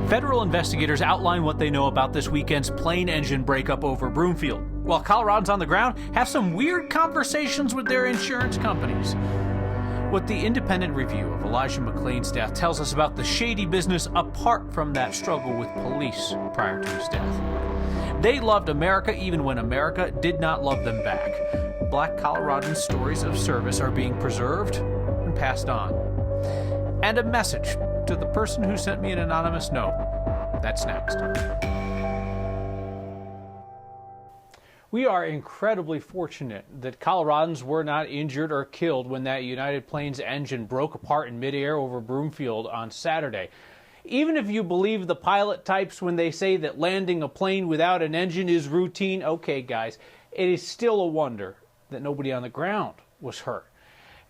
Federal investigators outline what they know about this weekend's plane engine breakup over Broomfield, while Coloradans on the ground have some weird conversations with their insurance companies. What the independent review of Elijah McClain's death tells us about the shady business apart from that struggle with police prior to his death. They loved America even when America did not love them back. Black Coloradan stories of service are being preserved and passed on. And a message to the person who sent me an anonymous note. That's next. We are incredibly fortunate that Coloradans were not injured or killed when that United Planes engine broke apart in midair over Broomfield on Saturday. Even if you believe the pilot types when they say that landing a plane without an engine is routine, okay guys, it is still a wonder that nobody on the ground was hurt.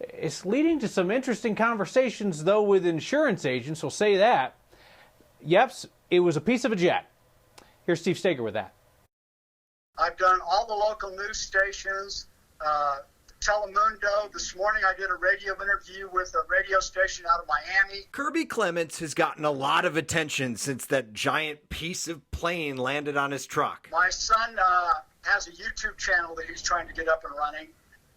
It's leading to some interesting conversations, though, with insurance agents will say that. Yeps, it was a piece of a jet. Here's Steve Steger with that. I've done all the local news stations, Telemundo. This morning I did a radio interview with a radio station out of Miami. Kirby Clements has gotten a lot of attention since that giant piece of plane landed on his truck. My son has a YouTube channel that he's trying to get up and running.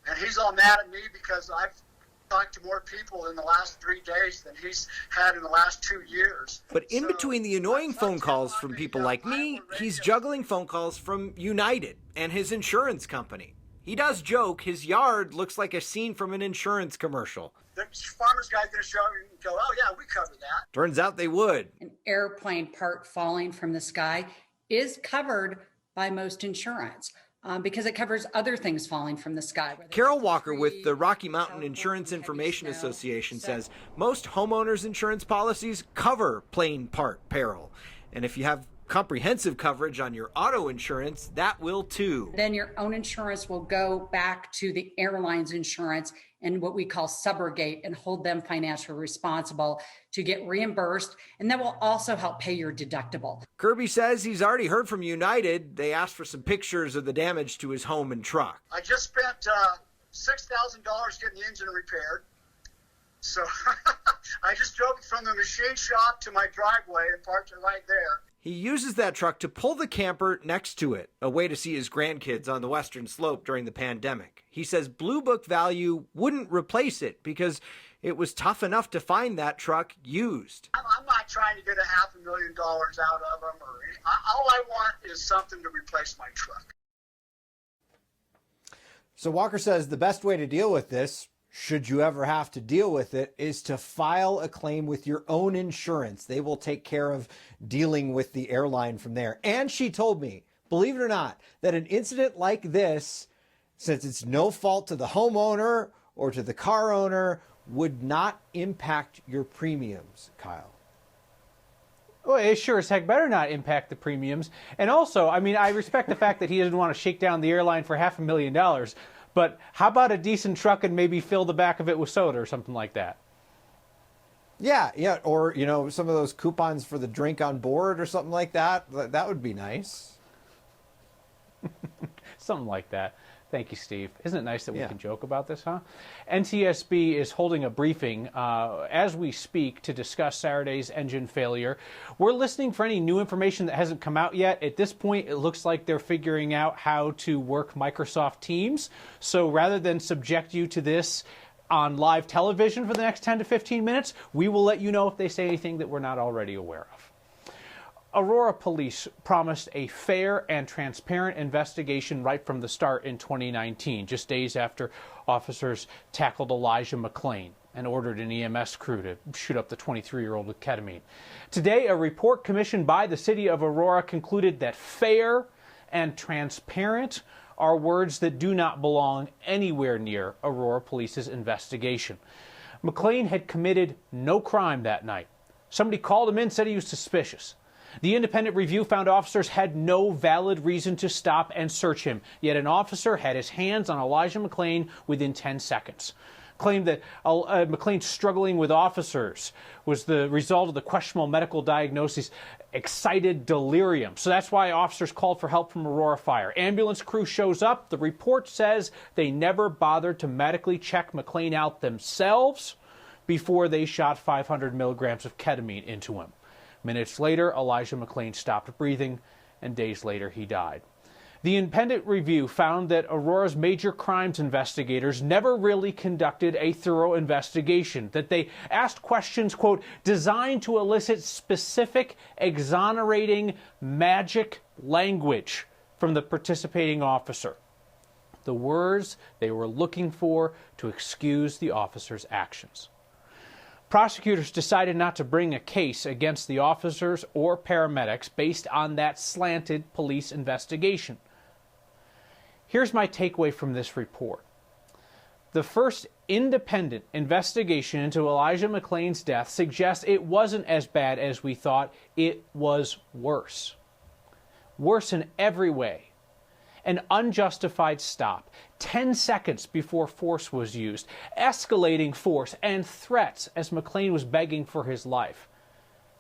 And he's all mad at me because I've talked to more people in the last 3 days than he's had in the last 2 years. But in between the annoying phone calls from people like me, he's juggling phone calls from United and his insurance company. He does joke his yard looks like a scene from an insurance commercial. The farmer's guy's going to show you and go, oh yeah, we cover that. Turns out they would. An airplane part falling from the sky is covered by most insurance. Because it covers other things falling from the sky. Carol Walker with the Rocky Mountain Insurance Information Association says most homeowners insurance policies cover plane part peril. And if you have comprehensive coverage on your auto insurance, that will too. Then your own insurance will go back to the airline's insurance and what we call subrogate and hold them financially responsible to get reimbursed. And that will also help pay your deductible. Kirby says he's already heard from United. They asked for some pictures of the damage to his home and truck. I just spent $6,000 getting the engine repaired. So I just drove it from the machine shop to my driveway and parked it right there. He uses that truck to pull the camper next to it, a way to see his grandkids on the Western Slope during the pandemic. He says Blue Book value wouldn't replace it because it was tough enough to find that truck used. I'm not trying to get $500,000 out of them. All I want is something to replace my truck. So Walker says the best way to deal with this, should you ever have to deal with it, is to file a claim with your own insurance. They will take care of dealing with the airline from there. And she told me, believe it or not, that an incident like this, since it's no fault to the homeowner or to the car owner, would not impact your premiums, Kyle. Well, it sure as heck better not impact the premiums. And also, I mean, I respect the fact that he doesn't want to shake down the airline for $500,000. But how about a decent truck and maybe fill the back of it with soda or something like that? Yeah. Or, you know, some of those coupons for the drink on board or something like that. That would be nice. Something like that. Thank you, Steve. Isn't it nice that we can joke about this, huh? NTSB is holding a briefing as we speak to discuss Saturday's engine failure. We're listening for any new information that hasn't come out yet. At this point, it looks like they're figuring out how to work Microsoft Teams. So rather than subject you to this on live television for the next 10 to 15 minutes, we will let you know if they say anything that we're not already aware of. Aurora police promised a fair and transparent investigation right from the start in 2019, just days after officers tackled Elijah McClain and ordered an EMS crew to shoot up the 23-year-old with ketamine. Today, a report commissioned by the city of Aurora concluded that fair and transparent are words that do not belong anywhere near Aurora Police's investigation. McClain had committed no crime that night. Somebody called him in, said he was suspicious. The independent review found officers had no valid reason to stop and search him, yet an officer had his hands on Elijah McClain within 10 seconds. Claimed that McClain struggling with officers was the result of the questionable medical diagnosis, excited delirium. So that's why officers called for help from Aurora Fire. Ambulance crew shows up. The report says they never bothered to medically check McClain out themselves before they shot 500 milligrams of ketamine into him. Minutes later, Elijah McClain stopped breathing, and days later he died. The independent review found that Aurora's major crimes investigators never really conducted a thorough investigation, that they asked questions, quote, designed to elicit specific, exonerating, magic language from the participating officer. The words they were looking for to excuse the officer's actions. Prosecutors decided not to bring a case against the officers or paramedics based on that slanted police investigation. Here's my takeaway from this report. The first independent investigation into Elijah McClain's death suggests it wasn't as bad as we thought. It was worse. Worse in every way. An unjustified stop, 10 seconds before force was used, escalating force and threats as McClain was begging for his life.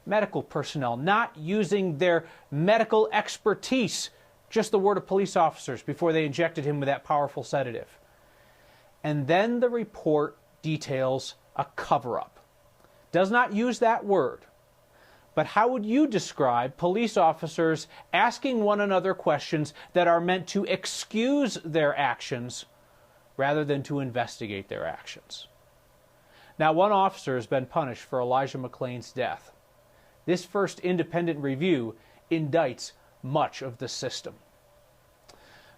Medical personnel not using their medical expertise, just the word of police officers before they injected him with that powerful sedative. And then the report details a cover-up. Does not use that word. But how would you describe police officers asking one another questions that are meant to excuse their actions rather than to investigate their actions? Now, one officer has been punished for Elijah McClain's death. This first independent review indicts much of the system.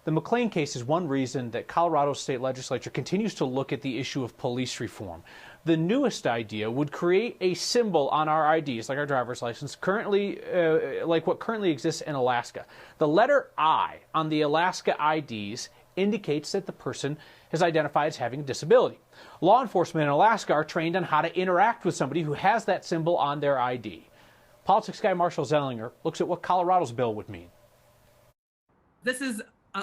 The McClain case is one reason that Colorado's state legislature continues to look at the issue of police reform. The newest idea would create a symbol on our IDs, like our driver's license, currently, like what currently exists in Alaska. The letter I on the Alaska IDs indicates that the person is identified as having a disability. Law enforcement in Alaska are trained on how to interact with somebody who has that symbol on their ID. Politics guy Marshall Zellinger looks at what Colorado's bill would mean. This is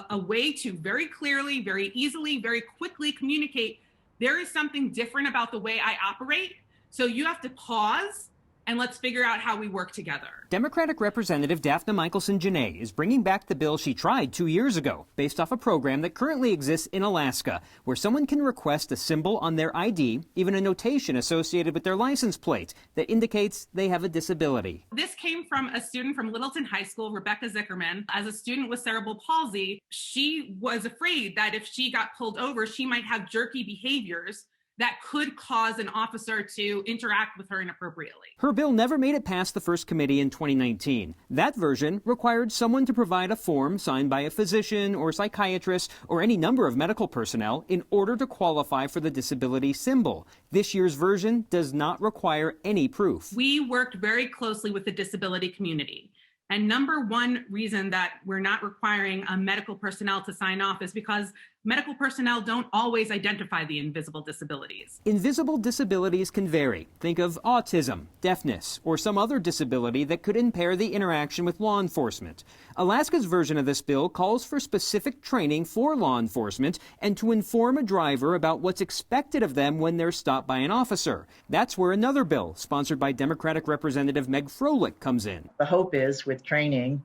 a way to very clearly, very easily, very quickly communicate there is something different about the way I operate. So you have to pause and let's figure out how we work together. Democratic Representative Daphne Michelson-Jeannet is bringing back the bill she tried 2 years ago, based off a program that currently exists in Alaska, where someone can request a symbol on their ID, even a notation associated with their license plate that indicates they have a disability. This came from a student from Littleton High School, Rebecca Zickerman. As a student with cerebral palsy, she was afraid that if she got pulled over, she might have jerky behaviors that could cause an officer to interact with her inappropriately. Her bill never made it past the first committee in 2019. That version required someone to provide a form signed by a physician or psychiatrist or any number of medical personnel in order to qualify for the disability symbol. This year's version does not require any proof. We worked very closely with the disability community. And number one reason that we're not requiring medical personnel to sign off is because medical personnel don't always identify the invisible disabilities. Invisible disabilities can vary. Think of autism, deafness, or some other disability that could impair the interaction with law enforcement. Alaska's version of this bill calls for specific training for law enforcement and to inform a driver about what's expected of them when they're stopped by an officer. That's where another bill, sponsored by Democratic Representative Meg Froelich, comes in. The hope is with training,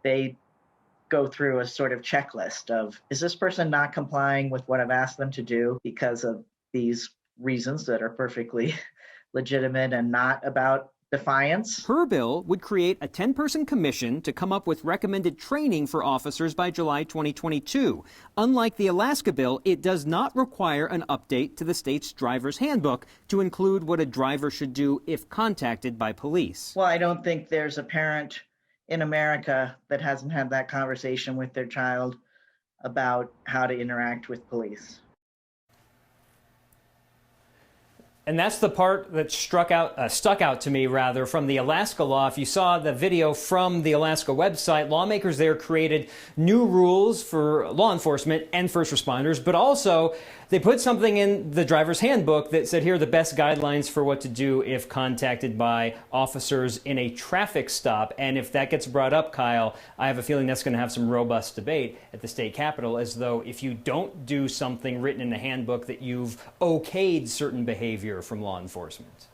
they go through a sort of checklist of, is this person not complying with what I've asked them to do because of these reasons that are perfectly legitimate and not about defiance? Her bill would create a 10-person commission to come up with recommended training for officers by July 2022. Unlike the Alaska bill, it does not require an update to the state's driver's handbook to include what a driver should do if contacted by police. Well, I don't think there's a parent in America that hasn't had that conversation with their child about how to interact with police. And that's the part that stuck out to me, rather, from the Alaska law. If you saw the video from the Alaska website, lawmakers there created new rules for law enforcement and first responders, but also they put something in the driver's handbook that said, here are the best guidelines for what to do if contacted by officers in a traffic stop. And if that gets brought up, Kyle, I have a feeling that's going to have some robust debate at the state capitol, as though if you don't do something written in the handbook that you've okayed certain behavior from law enforcement.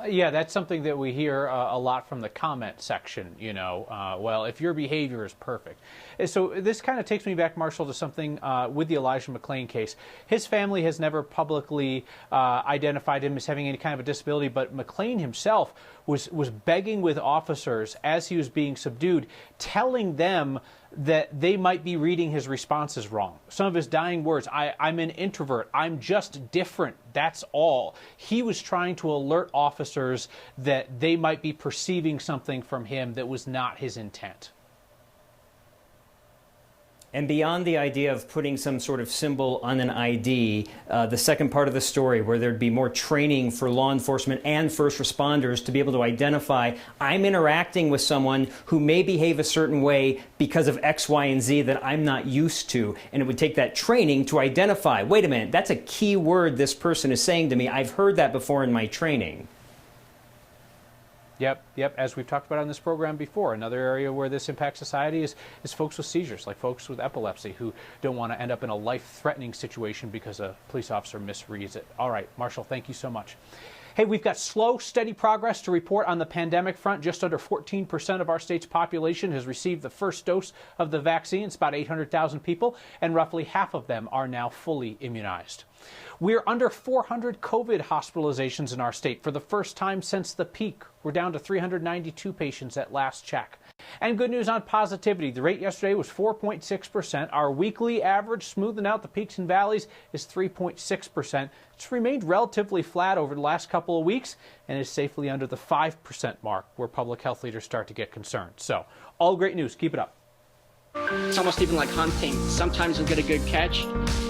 Yeah, that's something that we hear a lot from the comment section, well, if your behavior is perfect. So this kind of takes me back, Marshall, to something with the Elijah McClain case. His family has never publicly identified him as having any kind of a disability, but McClain himself was begging with officers as he was being subdued, telling them that they might be reading his responses wrong. Some of his dying words, I'm an introvert, I'm just different, that's all. He was trying to alert officers that they might be perceiving something from him that was not his intent. And beyond the idea of putting some sort of symbol on an ID, the second part of the story, where there'd be more training for law enforcement and first responders to be able to identify, I'm interacting with someone who may behave a certain way because of X, Y, and Z that I'm not used to. And it would take that training to identify, wait a minute, that's a key word this person is saying to me. I've heard that before in my training. Yep. As we've talked about on this program before, another area where this impacts society is folks with seizures, like folks with epilepsy who don't want to end up in a life-threatening situation because a police officer misreads it. All right, Marshall, thank you so much. Hey, we've got slow, steady progress to report on the pandemic front. Just under 14% of our state's population has received the first dose of the vaccine. It's about 800,000 people, and roughly half of them are now fully immunized. We're under 400 COVID hospitalizations in our state for the first time since the peak. We're down to 392 patients at last check. And good news on positivity. The rate yesterday was 4.6%. Our weekly average, smoothing out the peaks and valleys, is 3.6%. It's remained relatively flat over the last couple of weeks and is safely under the 5% mark, where public health leaders start to get concerned. So, all great news. Keep it up. It's almost even like hunting. Sometimes you'll get a good catch.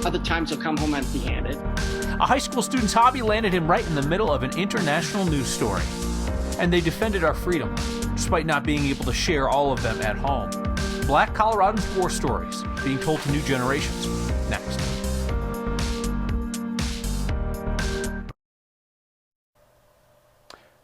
Other times you'll come home empty-handed. A high school student's hobby landed him right in the middle of an international news story. And they defended our freedom, despite not being able to share all of them at home. Black Coloradans' war stories being told to new generations. Next.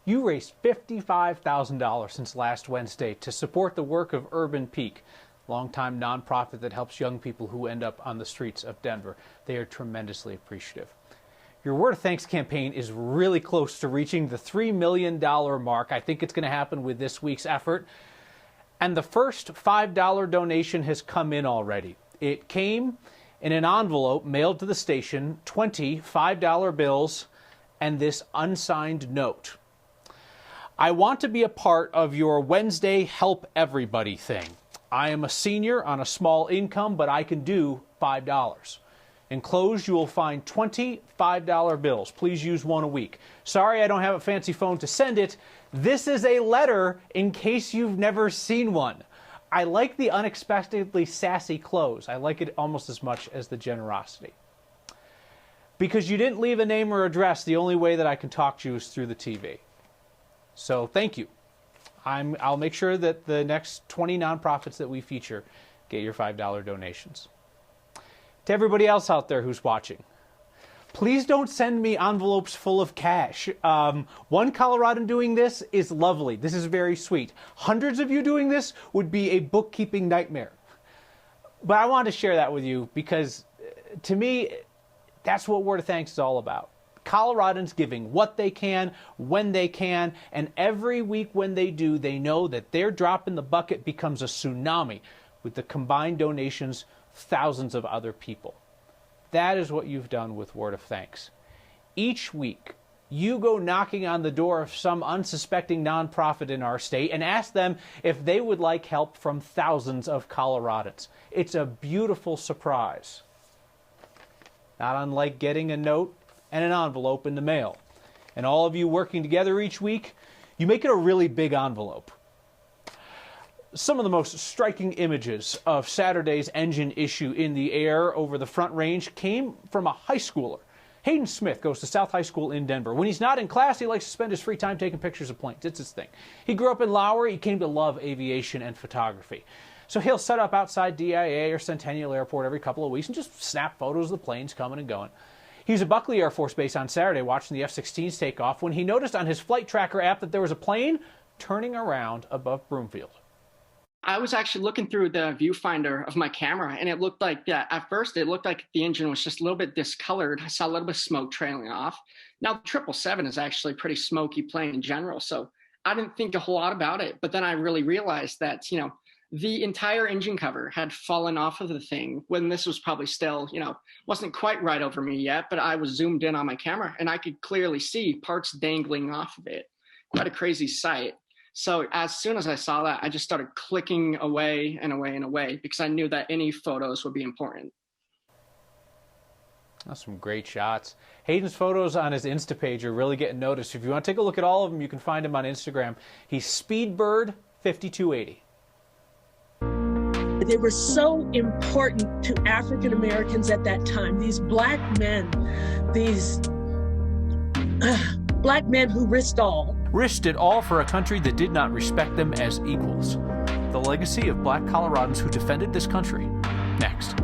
You raised $55,000 since last Wednesday to support the work of Urban Peak, longtime nonprofit that helps young people who end up on the streets of Denver. They are tremendously appreciative. Your Word of Thanks campaign is really close to reaching the $3 million mark. I think it's going to happen with this week's effort. And the first $5 donation has come in already. It came in an envelope mailed to the station, 20 $5 bills, and this unsigned note. I want to be a part of your Wednesday Help Everybody thing. I am a senior on a small income, but I can do $5. Enclosed, you will find 20 $5 bills. Please use one a week. Sorry, I don't have a fancy phone to send it. This is a letter in case you've never seen one. I like the unexpectedly sassy close. I like it almost as much as the generosity. Because you didn't leave a name or address, the only way that I can talk to you is through the TV. So thank you. I'll make sure that the next 20 nonprofits that we feature get your $5 donations. To everybody else out there who's watching, please don't send me envelopes full of cash. One Coloradan doing this is lovely. This is very sweet. Hundreds of you doing this would be a bookkeeping nightmare. But I wanted to share that with you because, to me, that's what Word of Thanks is all about. Coloradans giving what they can, when they can, and every week when they do, they know that their drop in the bucket becomes a tsunami with the combined donations thousands of other people. That is what you've done with Word of Thanks. Each week, you go knocking on the door of some unsuspecting nonprofit in our state and ask them if they would like help from thousands of Coloradans. It's a beautiful surprise. Not unlike getting a note and an envelope in the mail. And all of you working together each week, you make it a really big envelope. Some of the most striking images of Saturday's engine issue in the air over the Front Range came from a high schooler. Hayden Smith goes to South High School in Denver. When he's not in class, he likes to spend his free time taking pictures of planes. It's his thing. He grew up in Lowry. He came to love aviation and photography. So he'll set up outside DIA or Centennial Airport every couple of weeks and just snap photos of the planes coming and going. He was at Buckley Air Force Base on Saturday watching the F-16s take off when he noticed on his flight tracker app that there was a plane turning around above Broomfield. I was actually looking through the viewfinder of my camera, and it looked like, at first it looked like the engine was just a little bit discolored. I saw a little bit of smoke trailing off. Now, the 777 is actually a pretty smoky plane in general, so I didn't think a whole lot about it. But then I really realized that, the entire engine cover had fallen off of the thing when this was probably still, wasn't quite right over me yet, but I was zoomed in on my camera, and I could clearly see parts dangling off of it. Quite a crazy sight. So as soon as I saw that, I just started clicking away and away and away because I knew that any photos would be important. That's some great shots. Hayden's photos on his Insta page are really getting noticed. If you want to take a look at all of them, you can find him on Instagram. He's Speedbird5280. They were so important to African Americans at that time. These black men, black men who risked all. Risked it all for a country that did not respect them as equals. The legacy of black Coloradans who defended this country. Next.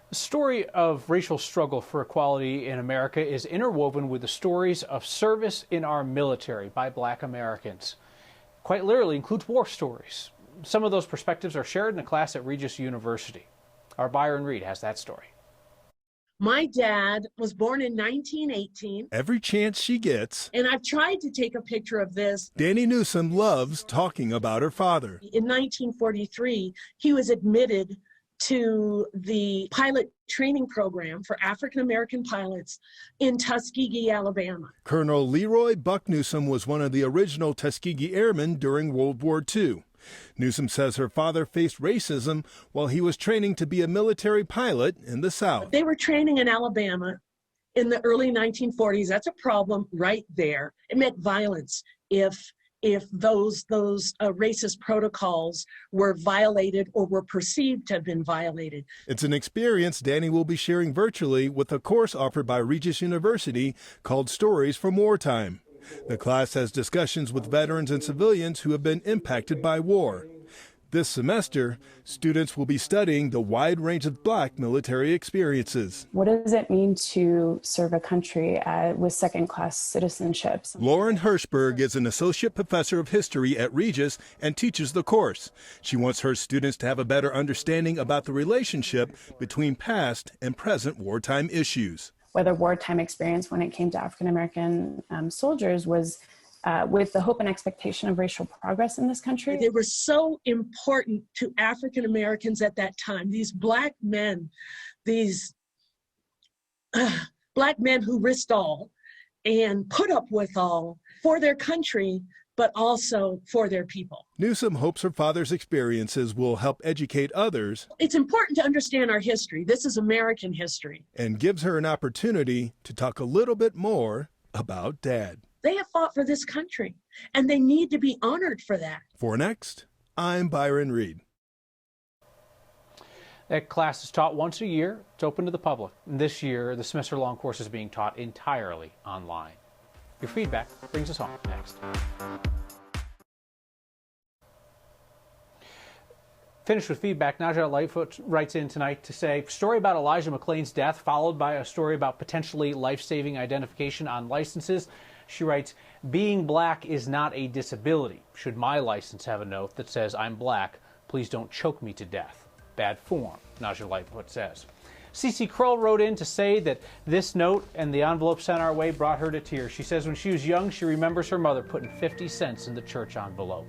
The story of racial struggle for equality in America is interwoven with the stories of service in our military by black Americans. Quite literally includes war stories. Some of those perspectives are shared in a class at Regis University. Our Byron Reed has that story. My dad was born in 1918. Every chance she gets. And I've tried to take a picture of this. Danny Newsom loves talking about her father. In 1943, he was admitted to the pilot training program for African American pilots in Tuskegee, Alabama. Colonel Leroy Buck Newsom was one of the original Tuskegee Airmen during World War II. Newsom says her father faced racism while he was training to be a military pilot in the South. They were training in Alabama in the early 1940s. That's a problem right there. It meant violence if those racist protocols were violated or were perceived to have been violated. It's an experience Danny will be sharing virtually with a course offered by Regis University called Stories from Wartime. The class has discussions with veterans and civilians who have been impacted by war. This semester, students will be studying the wide range of black military experiences. What does it mean to serve a country with second-class citizenships? Lauren Hirschberg is an associate professor of history at Regis and teaches the course. She wants her students to have a better understanding about the relationship between past and present wartime issues. Whether wartime experience when it came to African American soldiers was with the hope and expectation of racial progress in this country. They were so important to African Americans at that time. These black men, black men who risked all and put up with all for their country, but also for their people. Newsom hopes her father's experiences will help educate others. It's important to understand our history. This is American history. And gives her an opportunity to talk a little bit more about Dad. They have fought for this country, and they need to be honored for that. For Next, I'm Byron Reed. That class is taught once a year. It's open to the public. And this year, the semester-long course is being taught entirely online. Your feedback brings us home next. Finished with feedback, Naja Lightfoot writes in tonight to say, story about Elijah McClain's death followed by a story about potentially life-saving identification on licenses. She writes, being black is not a disability. Should my license have a note that says I'm black, please don't choke me to death. Bad form, Naja Lightfoot says. Cece Kroll wrote in to say that this note and the envelope sent our way brought her to tears. She says when she was young, she remembers her mother putting 50 cents in the church envelope.